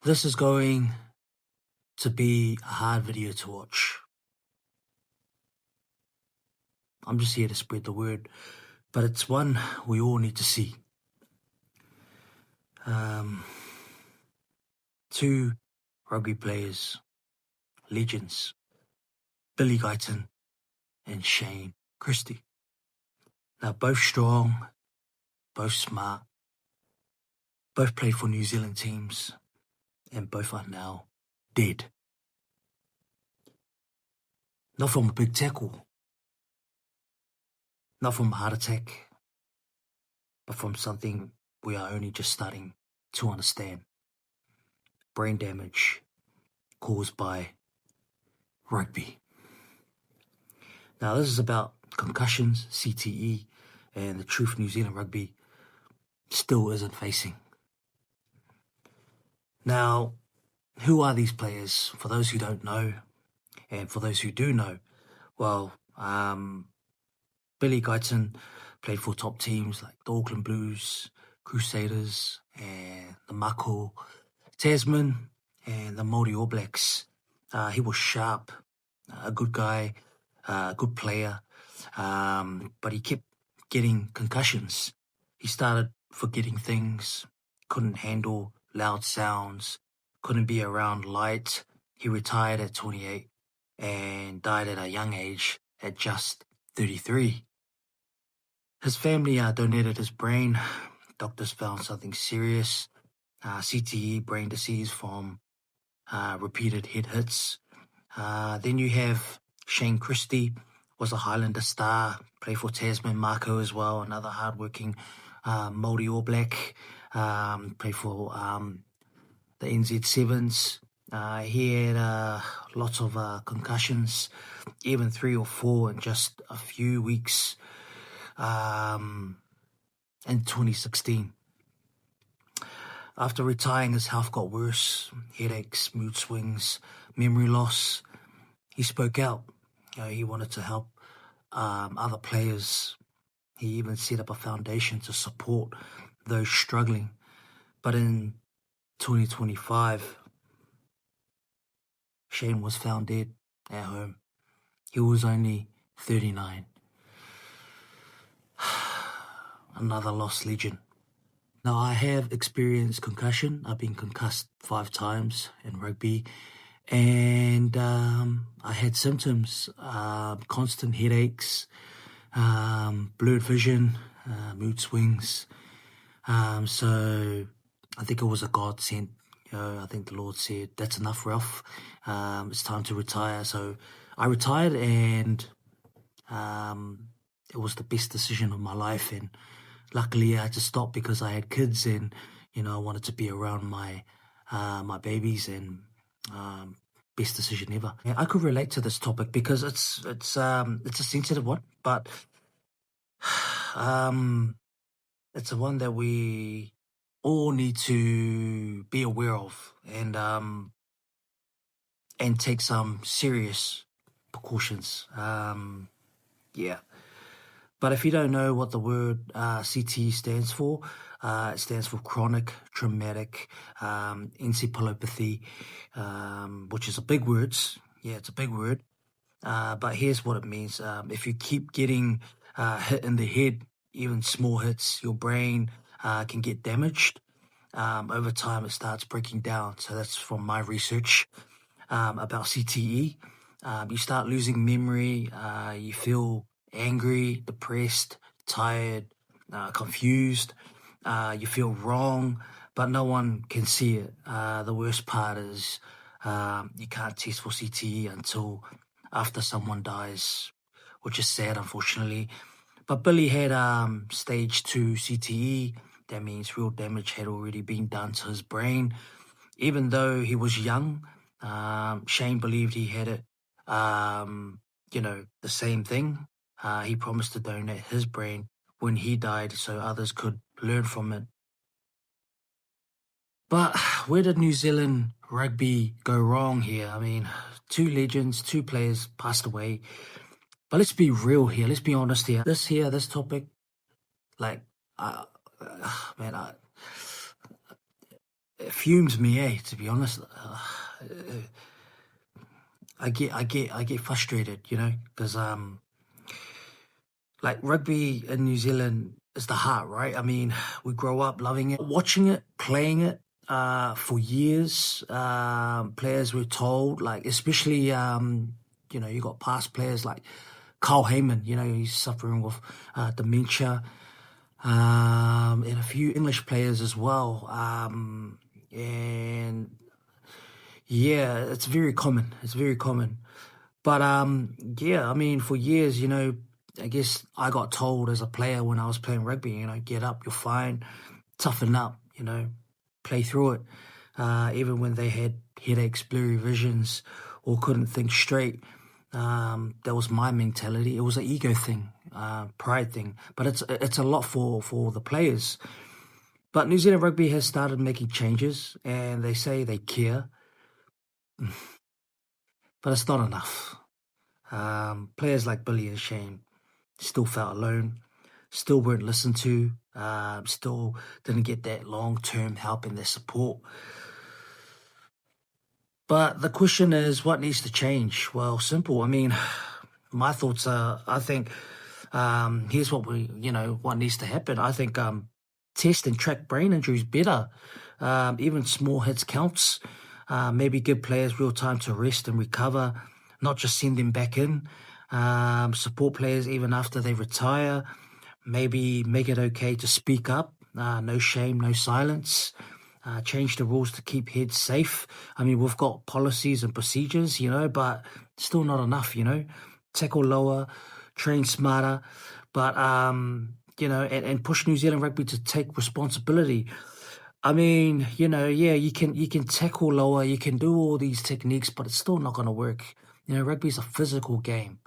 This is going to be a hard video to watch. I'm just here to spread the word, but it's one we all need to see. Two rugby players, legends, Billy Guyton and Shane Christie. Now, both strong, both smart, both played for New Zealand teams, and both are now dead. Not from a big tackle, not from a heart attack, but from something we are only just starting to understand. Brain damage caused by rugby. Now, this is about concussions, CTE, and the truth New Zealand rugby still isn't facing. Now, who are these players? For those who don't know, and for those who do know, well, Billy Guyton played for top teams like the Auckland Blues, Crusaders, and the Mako, Tasman, and the Māori All Blacks. He was sharp, a good guy, a good player, but he kept getting concussions. He started forgetting things, couldn't handle loud sounds, couldn't be around light. He retired at 28 and died at a young age at just 33. His family donated his brain. Doctors found something serious, CTE, brain disease from repeated head hits. Then you have Shane Christie, was a Highlander star, played for Tasman, Mako as well, another hardworking Māori All Black, played for the NZ Sevens. He had lots of concussions, even 3 or 4 in just a few weeks in 2016. After retiring, his health got worse, headaches, mood swings, memory loss. He spoke out. He wanted to help other players. He even set up a foundation to support those struggling. But in 2025, Shane was found dead at home. He was only 39. Another lost legend. Now, I have experienced concussion. I've been concussed 5 times in rugby. And I had symptoms, constant headaches, blurred vision, mood swings. So I think it was a godsend. I think the Lord said, that's enough, Ralph. It's time to retire. So I retired, and it was the best decision of my life. And luckily I had to stop because I had kids, and, I wanted to be around my babies, and best decision ever. I could relate to this topic because it's a sensitive one, but it's a one that we all need to be aware of and take some serious precautions. But if you don't know what the word CTE stands for, it stands for chronic traumatic encephalopathy, which is a big word. Yeah, it's a big word. But here's what it means. If you keep getting hit in the head, even small hits, your brain can get damaged. Over time, it starts breaking down. So that's from my research about CTE. You start losing memory. You feel angry, depressed, tired, confused. You feel wrong, but no one can see it. The worst part is you can't test for CTE until after someone dies, which is sad, unfortunately. But Billy had stage 2 CTE. That means real damage had already been done to his brain. Even though he was young, Shane believed he had it, the same thing. He promised to donate his brain when he died so others could learn from it. But where did New Zealand rugby go wrong here? I mean, 2 legends, 2 players passed away. But let's be real here. Let's be honest here. This topic, like, it fumes me, to be honest. I get frustrated, because like rugby in New Zealand is the heart, right? I mean, we grow up loving it, watching it, playing it for years. Players were told, like, especially you got past players like Carl Heyman, he's suffering with dementia, and a few English players as well. And yeah, it's very common. It's very common. But yeah, I mean, for years, I guess I got told as a player when I was playing rugby, get up, you're fine, toughen up, play through it. Even when they had headaches, blurry visions, or couldn't think straight, that was my mentality. It was an ego thing, pride thing. But it's a lot for the players. But New Zealand Rugby has started making changes, and they say they care, but it's not enough. Players like Billy and Shane still felt alone, still weren't listened to, still didn't get that long-term help and their support. But the question is, what needs to change? Well, simple. I mean, my thoughts are, I think, here's what needs to happen. I think test and track brain injuries better. Even small hits counts. Maybe give players real time to rest and recover, not just send them back in. Support players even after they retire. Maybe make it okay to speak up. No shame, no silence. Change the rules to keep heads safe. I mean, we've got policies and procedures, but still not enough, Tackle lower, train smarter, but, and push New Zealand Rugby to take responsibility. I mean, you can tackle lower, you can do all these techniques, but it's still not going to work. Rugby is a physical game.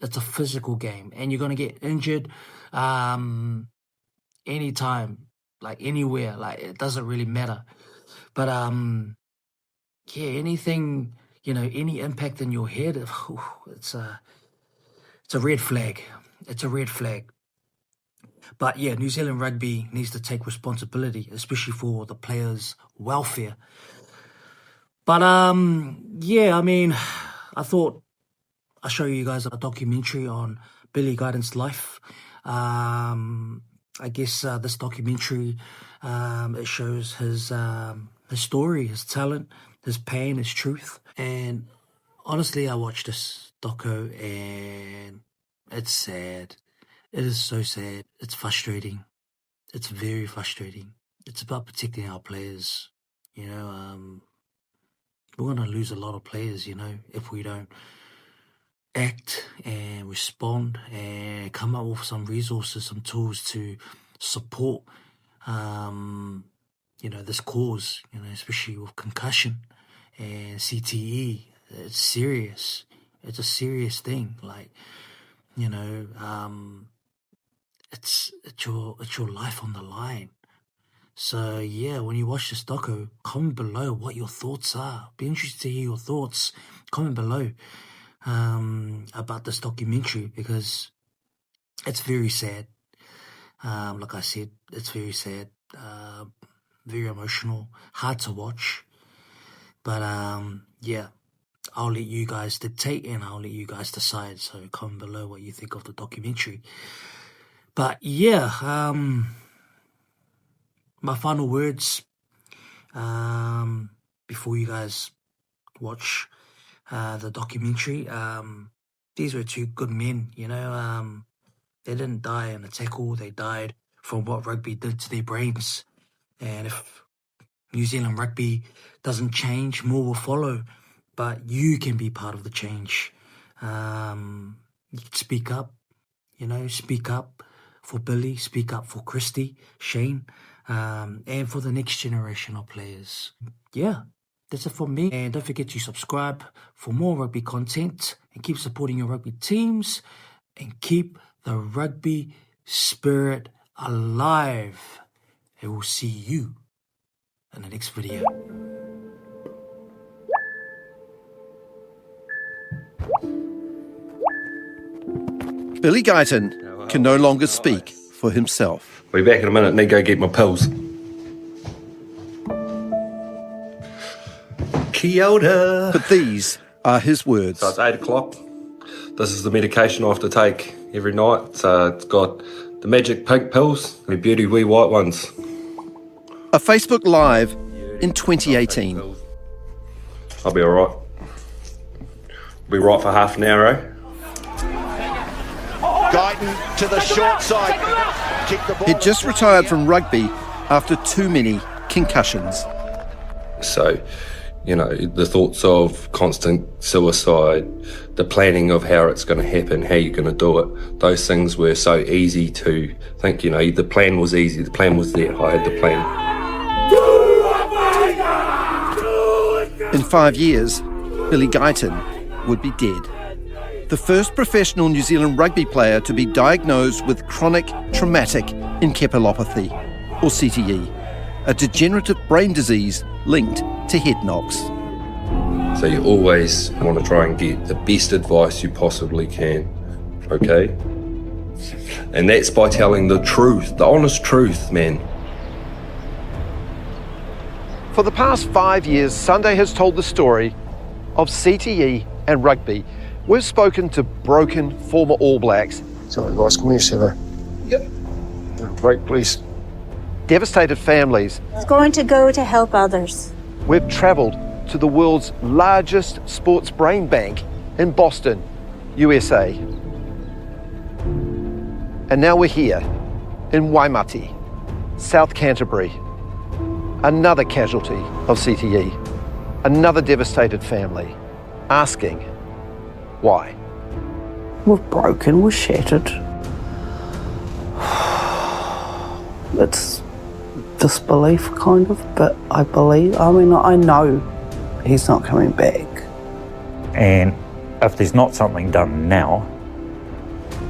It's a physical game, and you're going to get injured anytime, like anywhere. Like, it doesn't really matter. But anything, any impact in your head, it's a red flag. It's a red flag. But yeah, New Zealand Rugby needs to take responsibility, especially for the players' welfare. But yeah, I mean, I thought I'll show you guys a documentary on Billy Guyton's life. I guess this documentary, it shows his story, his talent, his pain, his truth. And honestly, I watched this doco and it's sad. It is so sad. It's frustrating. It's very frustrating. It's about protecting our players. We're going to lose a lot of players, if we don't act and respond and come up with some resources, some tools to support, this cause, especially with concussion and CTE. It's serious. It's a serious thing. Like, it's your life on the line. So yeah, when you watch this doco, comment below what your thoughts are. Be interested to hear your thoughts. Comment below about this documentary, because it's very sad. Like I said, it's very sad, very emotional, hard to watch. But yeah, I'll let you guys dictate and I'll let you guys decide. So comment below what you think of the documentary. But yeah, my final words before you guys watch the documentary. These were two good men, they didn't die in a tackle. They died from what rugby did to their brains. And if New Zealand Rugby doesn't change, more will follow. But you can be part of the change. You can speak up, speak up for Billy, speak up for Christie, Shane, and for the next generation of players. Yeah, that's it from me. And don't forget to subscribe for more rugby content and keep supporting your rugby teams and keep the rugby spirit alive. And we'll see you in the next video. Billy Guyton can no longer speak for himself. I'll be back in a minute. Need to go get my pills. Kia ora. But these are his words. So it's 8 o'clock. This is the medication I have to take every night. So it's got the magic pink pills and the beauty wee white ones. A Facebook Live in 2018. I'll be all right. Be right for half an hour, eh? Guyton to the short side. Kick the ball. He'd just retired from rugby after too many concussions. So, you know, the thoughts of constant suicide, the planning of how it's going to happen, how you're going to do it, those things were so easy to think, you know, the plan was easy, the plan was there, I had the plan. In 5 years, Billy Guyton would be dead. The first professional New Zealand rugby player to be diagnosed with chronic traumatic encephalopathy, or CTE, a degenerative brain disease linked to head knocks. So you always want to try and get the best advice you possibly can, okay? And that's by telling the truth, the honest truth, man. For the past 5 years, Sunday has told the story of CTE and rugby. We've spoken to broken former All Blacks. Sorry guys, can we just have a break, please? Devastated families. It's going to go to help others. We've travelled to the world's largest sports brain bank in Boston, USA. And now we're here in Waimati, South Canterbury. Another casualty of CTE, another devastated family, asking why. We're broken, we're shattered. It's disbelief kind of, but I believe, I know he's not coming back. And if there's not something done now,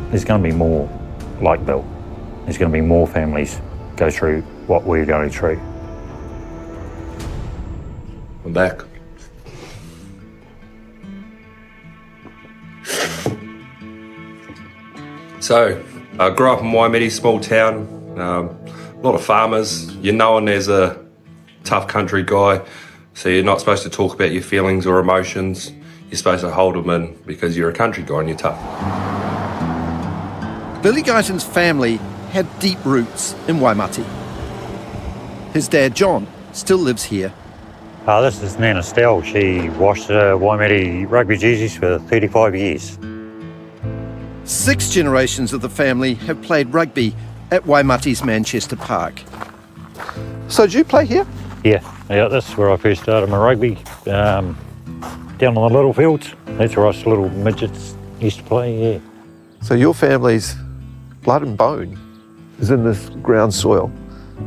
there's going to be more like Bill. There's going to be more families go through what we're going through. I'm back. So, I grew up in Waimati, small town, a lot of farmers. You're known as a tough country guy, so you're not supposed to talk about your feelings or emotions. You're supposed to hold them in because you're a country guy and you're tough. Billy Guyton's family had deep roots in Waimati. His dad, John, still lives here. This is Nana Stell. She washed Waimati rugby jerseys for 35 years. 6 generations of the family have played rugby at Waimati's Manchester Park. So did you play here? Yeah, that's where I first started my rugby. Down on the little fields. That's where us little midgets used to play, yeah. So your family's blood and bone is in this ground soil?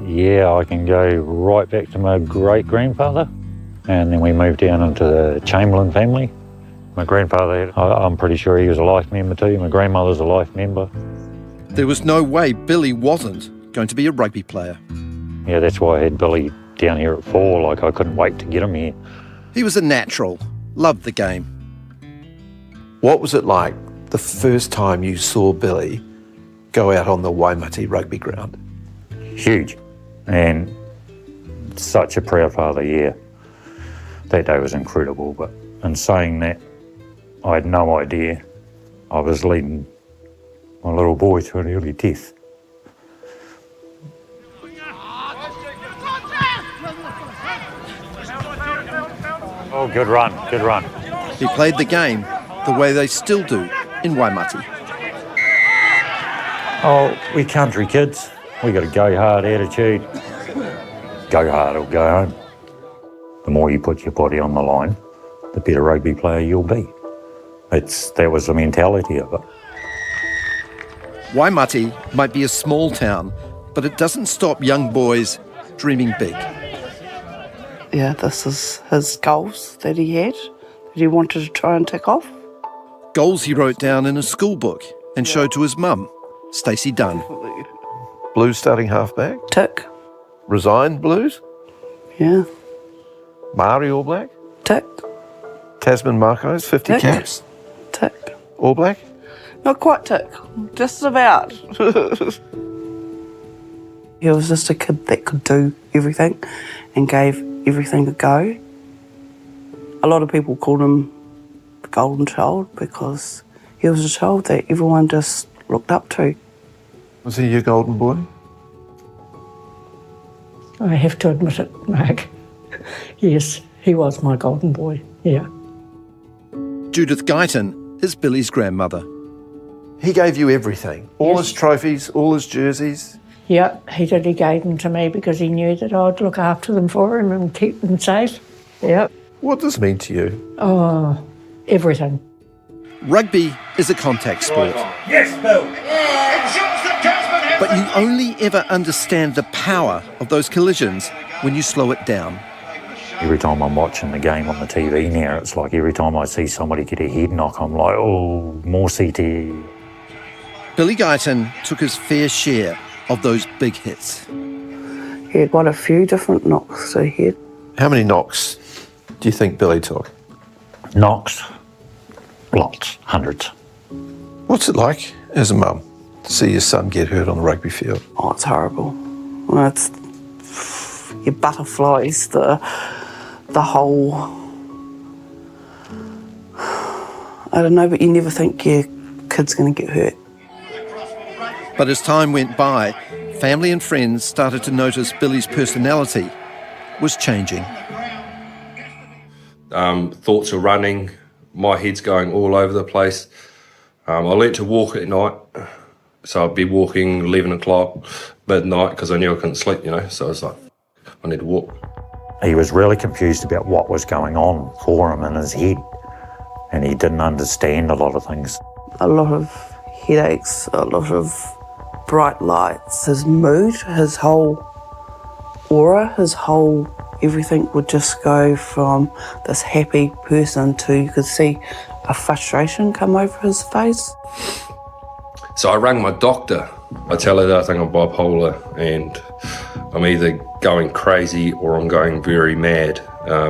Yeah, I can go right back to my great-grandfather. And then we moved down into the Chamberlain family. My grandfather, I'm pretty sure he was a life member too. My grandmother's a life member. There was no way Billy wasn't going to be a rugby player. Yeah, that's why I had Billy down here at 4. Like, I couldn't wait to get him here. He was a natural, loved the game. What was it like the first time you saw Billy go out on the Waimati rugby ground? Huge. And such a proud father, yeah. That day was incredible, but in saying that, I had no idea I was leading my little boy to an early death. Oh, good run, good run. He played the game the way they still do in Waimati. Oh, we country kids. We got a go hard attitude. Go hard or go home. The more you put your body on the line, the better rugby player you'll be. That was the mentality of it. Waimati might be a small town, but it doesn't stop young boys dreaming big. Yeah, this is his goals that he had, that he wanted to try and tick off. Goals he wrote down in a school book and showed to his mum, Stacey Dunn. Blues starting halfback? Tick. Resigned Blues? Yeah. Māori All Black? Tick. Tasman Marcos, 50 Tick. caps? Tick. All Black? Not quite tick, just about. He was just a kid that could do everything and gave everything a go. A lot of people called him the golden child because he was a child that everyone just looked up to. Was he your golden boy? I have to admit it, Mark. Yes, he was my golden boy, yeah. Judith Guyton is Billy's grandmother. He gave you everything. All his trophies, all his jerseys. Yeah, he did. He gave them to me because he knew that I'd look after them for him and keep them safe. Yeah. What does it mean to you? Oh, everything. Rugby is a contact sport. Yes, Bill. But you only ever understand the power of those collisions when you slow it down. Every time I'm watching the game on the TV now, it's like every time I see somebody get a head knock, I'm like, oh, more CTE. Billy Guyton took his fair share of those big hits. He had quite a few different knocks to head. How many knocks do you think Billy took? Knocks? Lots, hundreds. What's it like as a mum to see your son get hurt on the rugby field? Oh, it's horrible. Well, it's your butterflies, the whole... I don't know, but you never think your kid's going to get hurt. But as time went by, family and friends started to notice Billy's personality was changing. Thoughts are running, my head's going all over the place. I learnt to walk at night, so I'd be walking 11 o'clock, midnight, because I knew I couldn't sleep, so I was like, I need to walk. He was really confused about what was going on for him in his head, and he didn't understand a lot of things. A lot of headaches, a lot of bright lights. His mood, his whole aura, his whole everything would just go from this happy person to, you could see a frustration come over his face. So I rang my doctor. I tell her that I think I'm bipolar and I'm either going crazy or I'm going very mad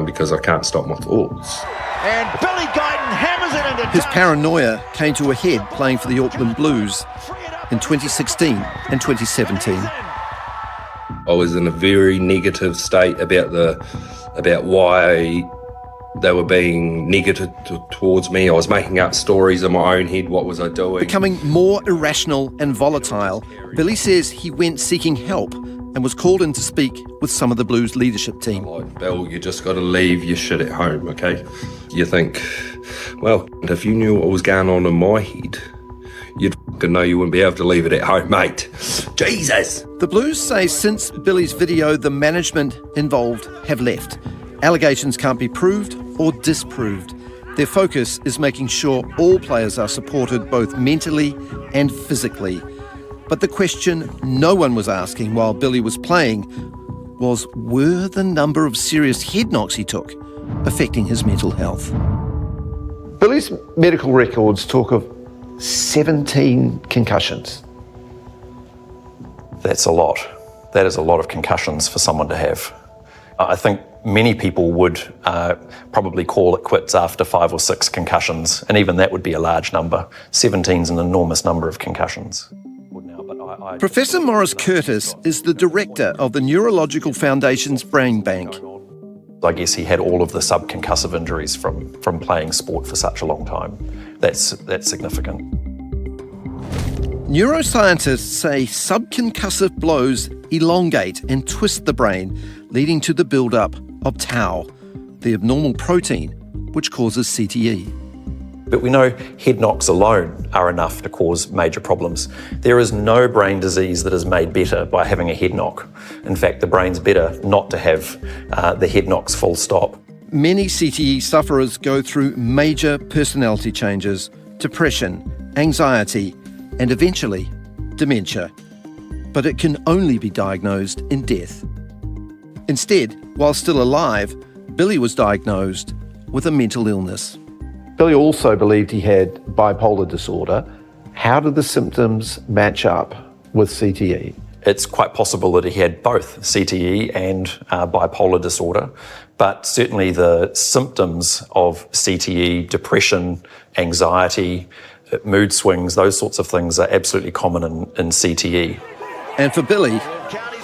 because I can't stop my thoughts. And Billy Guyton hammers it into His paranoia came to a head playing for the Auckland Blues in 2016 and 2017. I was in a very negative state about why they were being negative towards me. I was making up stories in my own head. What was I doing? Becoming more irrational and volatile, Billy says he went seeking help and was called in to speak with some of the Blues leadership team. Like, Bill, you just got to leave your shit at home, okay? You think, well, if you knew what was going on in my head, you'd know you wouldn't be able to leave it at home, mate. Jesus! The Blues say since Billy's video, the management involved have left. Allegations can't be proved or disproved. Their focus is making sure all players are supported both mentally and physically. But the question no one was asking while Billy was playing was, were the number of serious head knocks he took affecting his mental health? Billy's medical records talk of 17 concussions. That's a lot. That is a lot of concussions for someone to have. I think many people would probably call it quits after 5 or 6 concussions, and even that would be a large number. 17 is an enormous number of concussions. Professor Maurice Curtis is the director of the Neurological Foundation's Brain Bank. I guess he had all of the subconcussive injuries from playing sport for such a long time. That's significant. Neuroscientists say subconcussive blows elongate and twist the brain, leading to the build-up of tau, the abnormal protein which causes CTE. But we know head knocks alone are enough to cause major problems. There is no brain disease that is made better by having a head knock. In fact, the brain's better not to have the head knocks full stop. Many CTE sufferers go through major personality changes, depression, anxiety, and eventually dementia. But it can only be diagnosed in death. Instead, while still alive, Billy was diagnosed with a mental illness. Billy also believed he had bipolar disorder. How did the symptoms match up with CTE? It's quite possible that he had both CTE and bipolar disorder, but certainly the symptoms of CTE, depression, anxiety, mood swings, those sorts of things are absolutely common in CTE. And for Billy,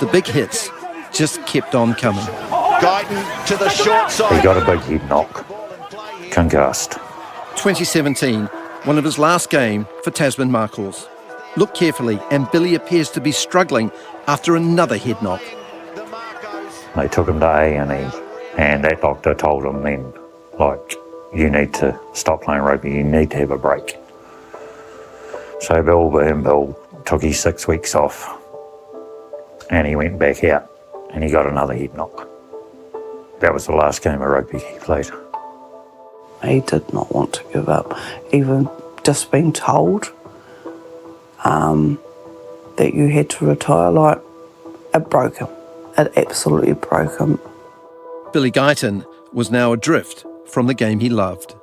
the big hits just kept on coming. Guyton to the short side. He got a big head knock concussed. 2017, one of his last game for Tasman Markles. Look carefully, and Billy appears to be struggling after another head knock. They took him to A&E, and that doctor told him then, like, you need to stop playing rugby, you need to have a break. So Bill took his 6 weeks off, and he went back out, and he got another head knock. That was the last game of rugby he played. He did not want to give up. Even just being told that you had to retire, like, it broke him. It absolutely broke him. Billy Guyton was now adrift from the game he loved.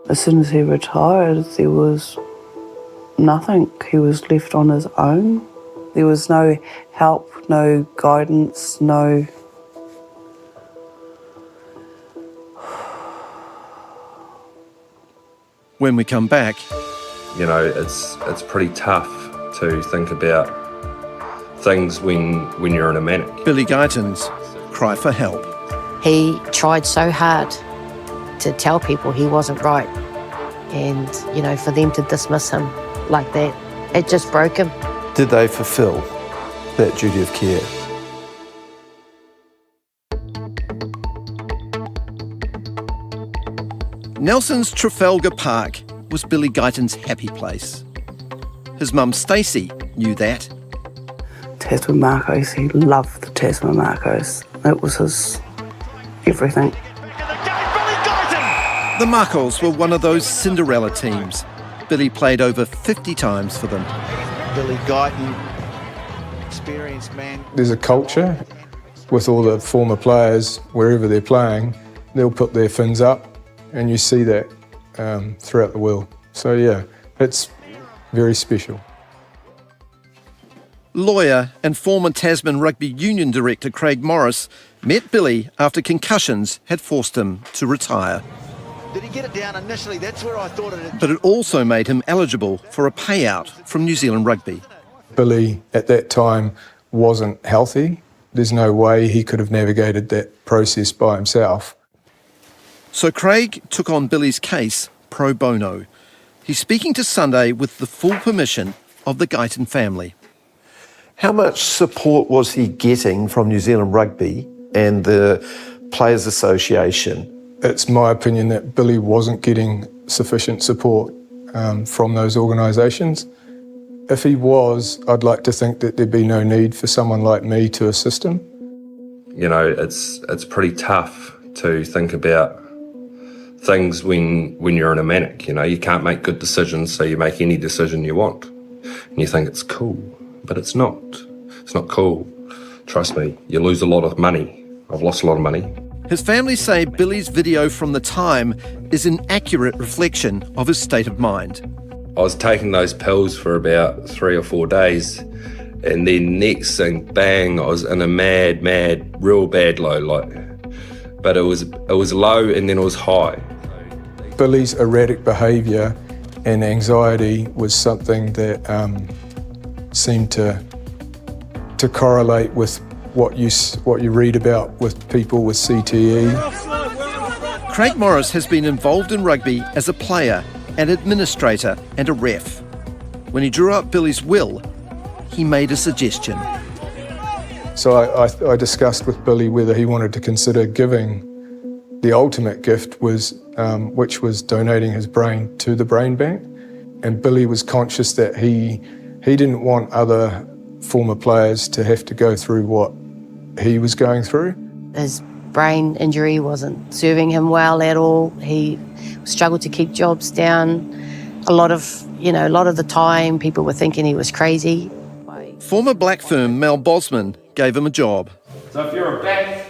As soon as he retired, there was nothing. He was left on his own. There was no help, no guidance, no... When we come back... You know, it's pretty tough to think about things when you're in a manic. Billy Guyton's cry for help. He tried so hard to tell people he wasn't right. And, you know, for them to dismiss him like that, it just broke him. Did they fulfil that duty of care? Nelson's Trafalgar Park was Billy Guyton's happy place. His mum Stacey knew that. Tasman Markos, he loved the Tasman Markos. It was his everything. The Markles were one of those Cinderella teams. Billy played over 50 times for them. Billy Guyton, experienced man. There's a culture with all the former players, wherever they're playing, they'll put their fins up, and you see that throughout the world. So yeah, it's very special. Lawyer and former Tasman Rugby Union director Craig Morris met Billy after concussions had forced him to retire. Did he get it down initially? That's where I thought it... But it also made him eligible for a payout from New Zealand Rugby. Billy, at that time, wasn't healthy. There's no way he could have navigated that process by himself. So Craig took on Billy's case pro bono. He's speaking to Sunday with the full permission of the Guyton family. How much support was he getting from New Zealand Rugby and the Players Association? It's my opinion that Billy wasn't getting sufficient support from those organisations. If he was, I'd like to think that there'd be no need for someone like me to assist him. You know, it's pretty tough to think about things when you're in a manic. You know, you can't make good decisions, so you make any decision you want. And you think it's cool, but it's not. It's not cool. Trust me, you lose a lot of money. I've lost a lot of money. His family say Billy's video from the time is an accurate reflection of his state of mind. I was taking those pills for about 3 or 4 days, and then next thing, bang, I was in a mad, real bad low, like. But it was low and then it was high. Billy's erratic behaviour and anxiety was something that seemed to correlate with what you read about with people with CTE. Craig Morris has been involved in rugby as a player, an administrator and a ref. When he drew up Billy's will, he made a suggestion. So I discussed with Billy whether he wanted to consider giving the ultimate gift, which was donating his brain to the brain bank. And Billy was conscious that he didn't want other former players to have to go through what he was going through. His brain injury wasn't serving him well at all. He struggled to keep jobs down. A lot of the time people were thinking he was crazy. Former black firm Mel Bosman gave him a job. So if you're a back...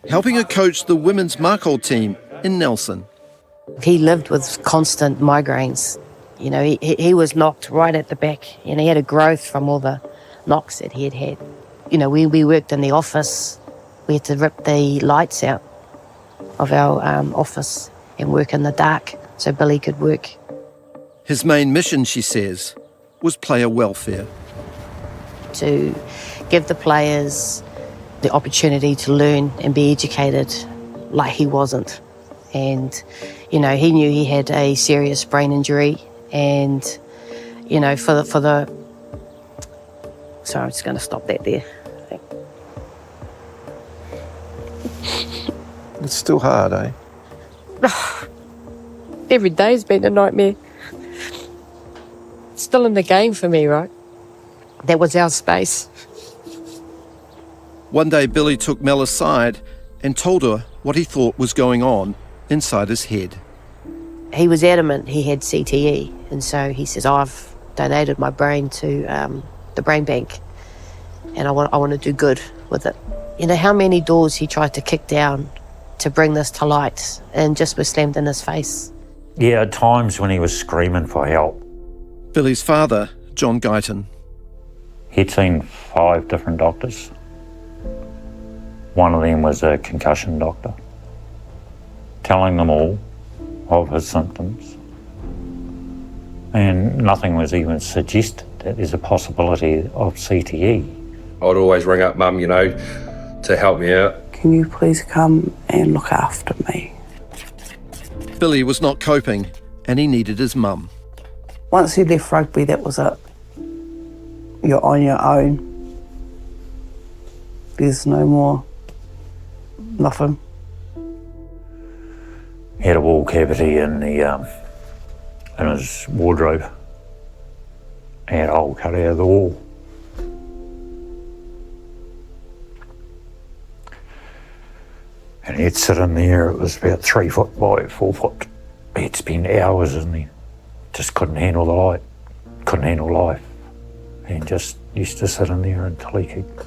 helping her coach the women's Markle team in Nelson. He lived with constant migraines. You know, he was knocked right at the back, and he had a growth from all the knocks that he had had. You know, we worked in the office. We had to rip the lights out of our office and work in the dark so Billy could work. His main mission, she says, was player welfare. To give the players the opportunity to learn and be educated like he wasn't. And, you know, he knew he had a serious brain injury. And, you know, for the sorry, I'm just going to stop that there. It's still hard, eh? Every day's been a nightmare. Still in the game for me, right? That was our space. One day, Billy took Mel aside and told her what he thought was going on inside his head. He was adamant he had CTE, and so he says, I've donated my brain to the brain bank, and I want to do good with it. You know how many doors he tried to kick down to bring this to light, and just was slammed in his face. Yeah, at times when he was screaming for help. Billy's father, John Guyton. He'd seen 5 different doctors. One of them was a concussion doctor, telling them all of his symptoms. And nothing was even suggested that there's a possibility of CTE. I'd always ring up Mum, you know, to help me out. Can you please come and look after me? Billy was not coping and he needed his mum. Once he left rugby, that was it. You're on your own. There's no more. Nothing. He had a wall cavity in his wardrobe. He had a hole cut out of the wall. And he'd sit in there, it was about 3 foot by 4 foot. He'd spend hours in there. Just couldn't handle the light, couldn't handle life. And just used to sit in there until he could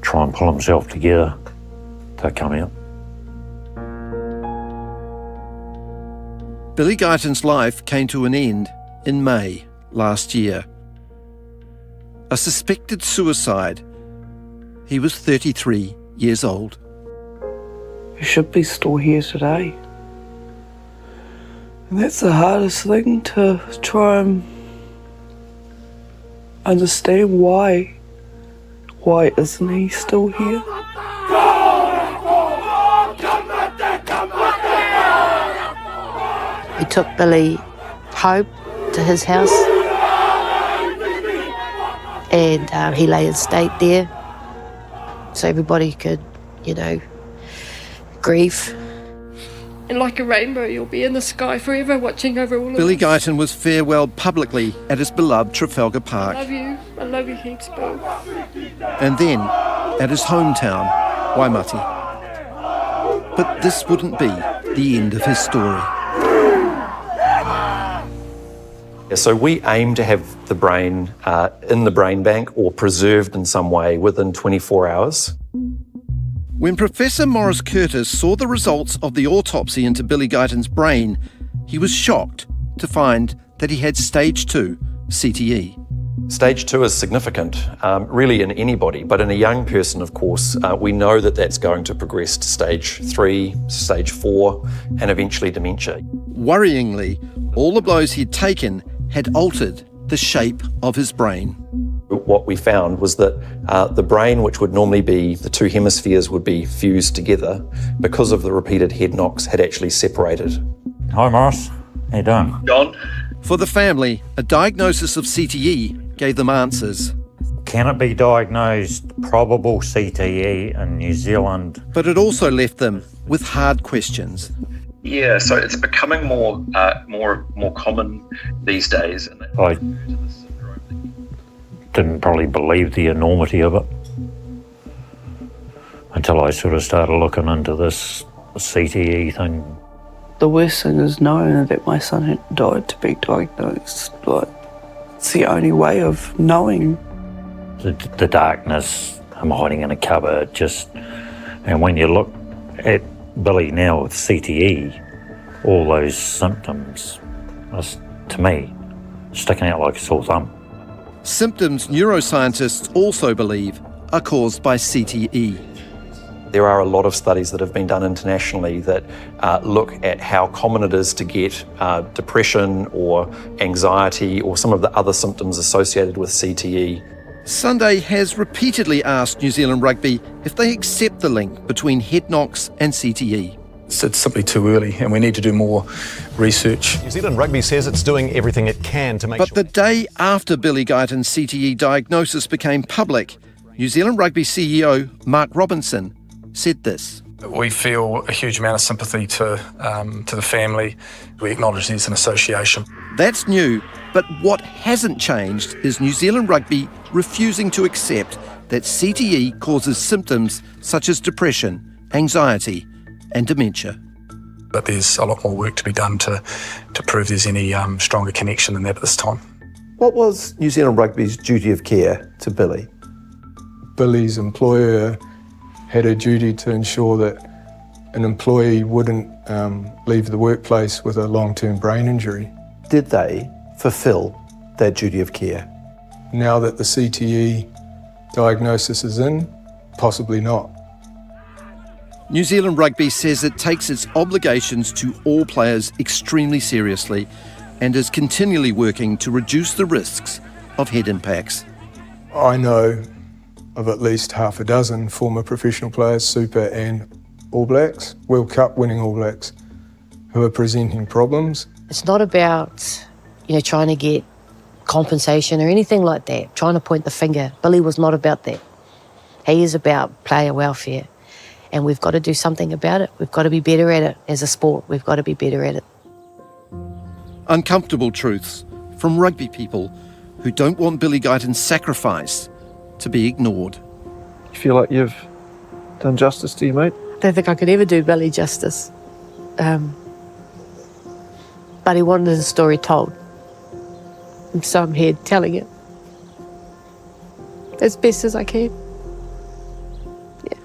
try and pull himself together to come out. Billy Guyton's life came to an end in May last year. A suspected suicide. He was 33 years old. You should be still here today. And that's the hardest thing, to try and understand why. Why isn't he still here? He took Billy home to his house, and he lay in state there so everybody could, you know, grieve. And like a rainbow, you'll be in the sky forever, watching over all of Billy us. Guyton was farewelled publicly at his beloved Trafalgar Park. I love you heaps, Bill. And then at his hometown, Waimati. But this wouldn't be the end of his story. So we aim to have the brain in the brain bank or preserved in some way within 24 hours. When Professor Maurice Curtis saw the results of the autopsy into Billy Guyton's brain, he was shocked to find that he had stage 2 CTE. Stage 2 is significant, really in anybody, but in a young person, of course, we know that that's going to progress to stage 3, stage 4, and eventually dementia. Worryingly, all the blows he'd taken had altered the shape of his brain. What we found was that the brain, which would normally be, the 2 hemispheres would be fused together, because of the repeated head knocks, had actually separated. Hi, Morris. How you doing? John? For the family, a diagnosis of CTE gave them answers. Can it be diagnosed probable CTE in New Zealand? But it also left them with hard questions. Yeah, so it's becoming more common these days. I didn't probably believe the enormity of it until I sort of started looking into this CTE thing. The worst thing is knowing that my son had died to be diagnosed. Like, it's the only way of knowing. The darkness, I'm hiding in a cupboard, and when you look at Billy now with CTE, all those symptoms are, to me, sticking out like a sore thumb. Symptoms neuroscientists also believe are caused by CTE. There are a lot of studies that have been done internationally that look at how common it is to get depression or anxiety or some of the other symptoms associated with CTE. Sunday has repeatedly asked New Zealand Rugby if they accept the link between head knocks and CTE. It's simply too early, and we need to do more research. New Zealand Rugby says it's doing everything it can to make But the day after Billy Guyton's CTE diagnosis became public, New Zealand Rugby CEO Mark Robinson said this. We feel a huge amount of sympathy to the family. We acknowledge there's an association. That's new, but what hasn't changed is New Zealand Rugby refusing to accept that CTE causes symptoms such as depression, anxiety and dementia. But there's a lot more work to be done to prove there's any stronger connection than that at this time. What was New Zealand Rugby's duty of care to Billy? Billy's employer had a duty to ensure that an employee wouldn't leave the workplace with a long-term brain injury. Did they fulfil that duty of care? Now that the CTE diagnosis is in, possibly not. New Zealand Rugby says it takes its obligations to all players extremely seriously and is continually working to reduce the risks of head impacts. I know of at least half a dozen former professional players, Super and All Blacks, World Cup winning All Blacks, who are presenting problems. It's not about, trying to get compensation or anything like that, trying to point the finger. Billy was not about that. He is about player welfare, and we've got to do something about it. We've got to be better at it as a sport. We've got to be better at it. Uncomfortable truths from rugby people who don't want Billy Guyton's sacrifice to be ignored. You feel like you've done justice to you, mate? I don't think I could ever do Billy justice. But he wanted his story told. And so I'm here telling it as best as I can. Yeah.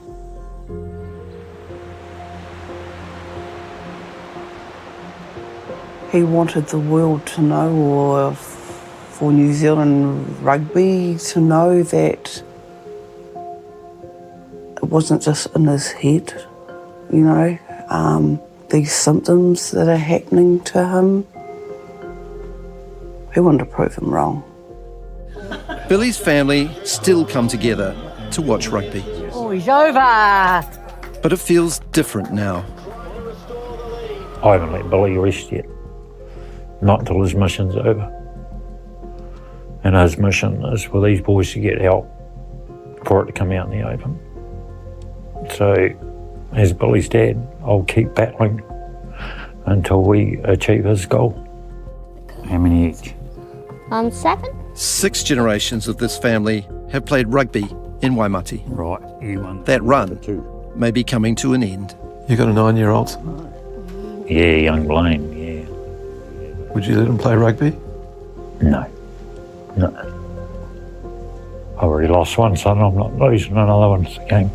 He wanted the world to know, or for New Zealand Rugby to know, that it wasn't just in his head, these symptoms that are happening to him. He wanted to prove him wrong. Billy's family still come together to watch rugby. Oh, he's over. But it feels different now. I haven't let Billy rest yet. Not until his mission's over. And his mission is for these boys to get help, for it to come out in the open. So, as Billy's dad, I'll keep battling until we achieve his goal. How many each? 7. 6 generations of this family have played rugby in Waimati. Right, you won. That run may be coming to an end. You got a 9-year-old? Yeah, young Blaine, yeah. Would you let him play rugby? No. I already lost one, son. I'm not losing another one. It's a game.